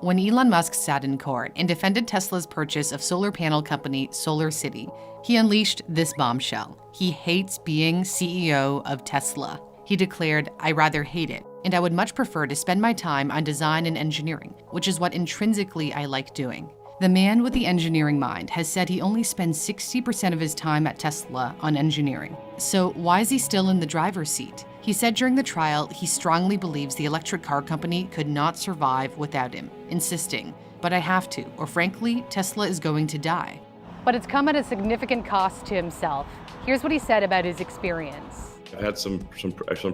When Elon Musk sat in court and defended Tesla's purchase of solar panel company SolarCity, he unleashed this bombshell. He hates being CEO of Tesla. He declared, "I rather hate it, and I would much prefer to spend my time on design and engineering, which is what intrinsically I like doing." The man with the engineering mind has said he only spends 60% of his time at Tesla on engineering. So why is he still in the driver's seat? He said during the trial he strongly believes the electric car company could not survive without him, insisting, "But I have to, or frankly, Tesla is going to die." But it's come at a significant cost to himself. Here's what he said about his experience. I've had some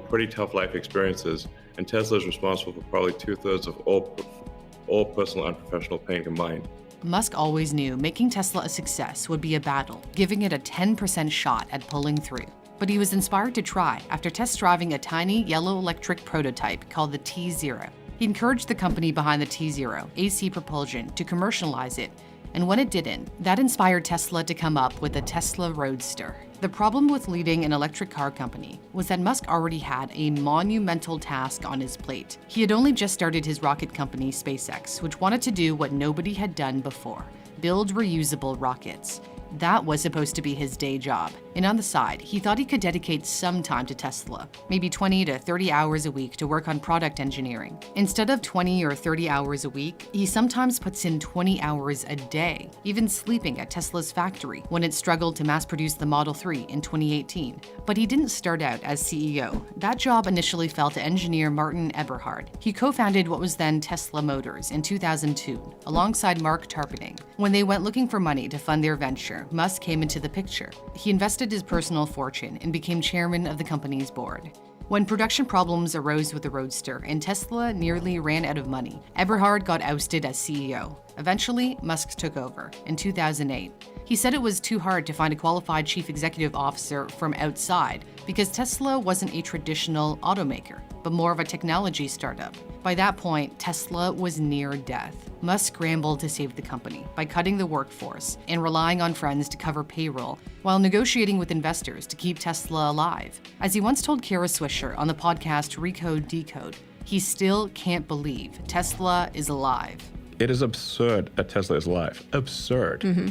pretty tough life experiences, and Tesla is responsible for probably 2/3 of all personal and professional pain combined. Musk always knew making Tesla a success would be a battle, giving it a 10% shot at pulling through. But he was inspired to try after test driving a tiny yellow electric prototype called the T0. He encouraged the company behind the T0, AC Propulsion, to commercialize it. And when it didn't, that inspired Tesla to come up with the Tesla Roadster. The problem with leading an electric car company was that Musk already had a monumental task on his plate. He had only just started his rocket company, SpaceX, which wanted to do what nobody had done before: build reusable rockets. That was supposed to be his day job. And on the side, he thought he could dedicate some time to Tesla, maybe 20 to 30 hours a week to work on product engineering. Instead of 20 or 30 hours a week, he sometimes puts in 20 hours a day, even sleeping at Tesla's factory when it struggled to mass produce the Model 3 in 2018. But he didn't start out as CEO. That job initially fell to engineer Martin Eberhard. He co-founded what was then Tesla Motors in 2002, alongside Mark Tarpenning. When they went looking for money to fund their venture, Musk came into the picture. He invested his personal fortune and became chairman of the company's board. When production problems arose with the Roadster and Tesla nearly ran out of money, Eberhard got ousted as CEO. Eventually, Musk took over in 2008. He said it was too hard to find a qualified chief executive officer from outside because Tesla wasn't a traditional automaker, but more of a technology startup. By that point, Tesla was near death. Musk scrambled to save the company by cutting the workforce and relying on friends to cover payroll while negotiating with investors to keep Tesla alive. As he once told Kara Swisher on the podcast Recode Decode, he still can't believe Tesla is alive. It is absurd that Tesla is alive. Absurd. Mm-hmm.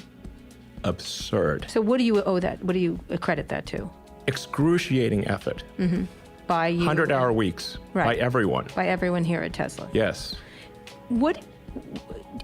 Absurd. So what do you owe that? What do you accredit that to? Excruciating effort. Mm-hmm. By you? 100-hour weeks. Right. By everyone. By everyone here at Tesla. Yes. What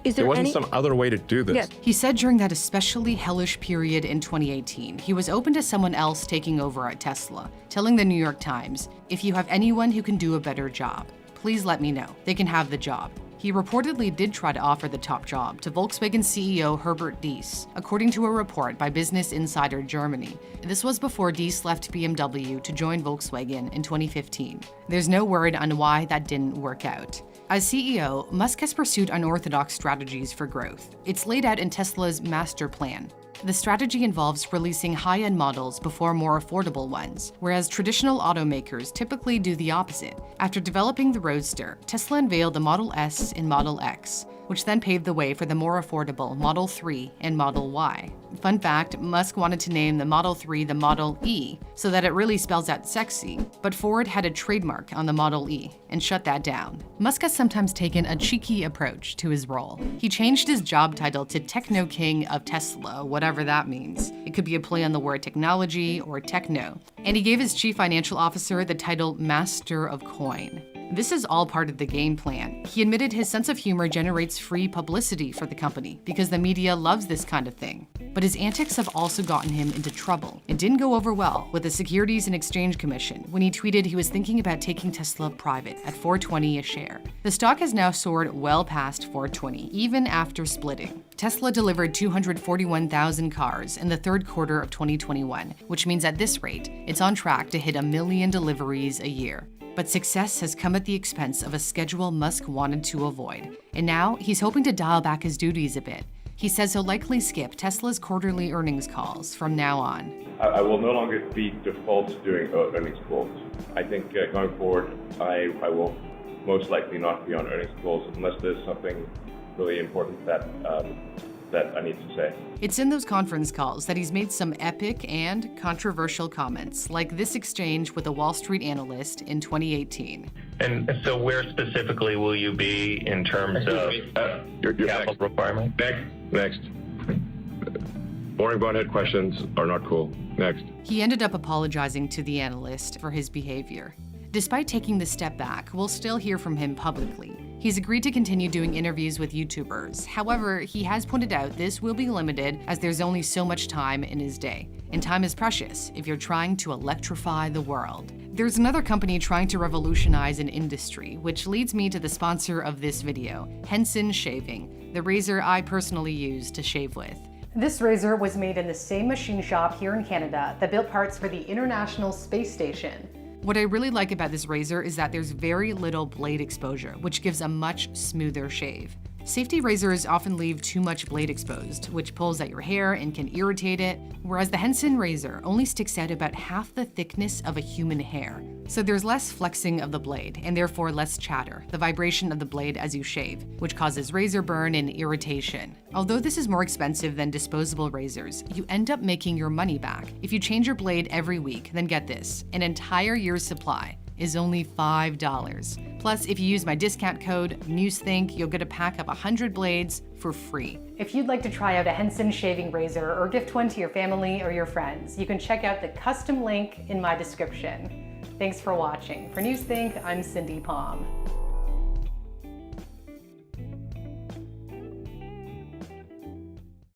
is there? There wasn't some other way to do this. Yes. He said during that especially hellish period in 2018, he was open to someone else taking over at Tesla, telling the New York Times, "If you have anyone who can do a better job, please let me know. They can have the job." He reportedly did try to offer the top job to Volkswagen CEO Herbert Diess, according to a report by Business Insider Germany. This was before Diess left BMW to join Volkswagen in 2015. There's no word on why that didn't work out. As CEO, Musk has pursued unorthodox strategies for growth. It's laid out in Tesla's master plan. The strategy involves releasing high-end models before more affordable ones, whereas traditional automakers typically do the opposite. After developing the Roadster, Tesla unveiled the Model S and Model X, which then paved the way for the more affordable Model 3 and Model Y. Fun fact, Musk wanted to name the Model 3 the Model E, so that it really spells out sexy, but Ford had a trademark on the Model E and shut that down. Musk has sometimes taken a cheeky approach to his role. He changed his job title to Techno King of Tesla, whatever that means. It could be a play on the word technology or techno. And he gave his chief financial officer the title Master of Coin. This is all part of the game plan. He admitted his sense of humor generates free publicity for the company because the media loves this kind of thing. But his antics have also gotten him into trouble. It didn't go over well with the Securities and Exchange Commission when he tweeted he was thinking about taking Tesla private at $4.20 a share. The stock has now soared well past $4.20, even after splitting. Tesla delivered 241,000 cars in the third quarter of 2021, which means at this rate, it's on track to hit 1 million deliveries a year. But success has come at the expense of a schedule Musk wanted to avoid. And now he's hoping to dial back his duties a bit. He says he'll likely skip Tesla's quarterly earnings calls from now on. I will no longer be default to doing earnings calls. I think going forward, I will most likely not be on earnings calls unless there's something really important that that I need to say. It's in those conference calls that he's made some epic and controversial comments, like this exchange with a Wall Street analyst in 2018. And so where specifically will you be in terms of You're capital requirement? Next. Boring bonehead questions are not cool. Next. He ended up apologizing to the analyst for his behavior. Despite taking the step back, we'll still hear from him publicly. He's agreed to continue doing interviews with YouTubers. However, he has pointed out this will be limited as there's only so much time in his day. And time is precious if you're trying to electrify the world. There's another company trying to revolutionize an industry, which leads me to the sponsor of this video, Henson Shaving, the razor I personally use to shave with. This razor was made in the same machine shop here in Canada that built parts for the International Space Station. What I really like about this razor is that there's very little blade exposure, which gives a much smoother shave. Safety razors often leave too much blade exposed, which pulls at your hair and can irritate it, whereas the Henson razor only sticks out about half the thickness of a human hair. So there's less flexing of the blade, and therefore less chatter, the vibration of the blade as you shave, which causes razor burn and irritation. Although this is more expensive than disposable razors, you end up making your money back. If you change your blade every week, then get this, an entire year's supply is only $5. Plus, if you use my discount code NEWSTHINK, you'll get a pack of 100 blades for free. If you'd like to try out a Henson shaving razor or gift one to your family or your friends, you can check out the custom link in my description. Thanks for watching. For NewsThink, I'm Cindy Palm.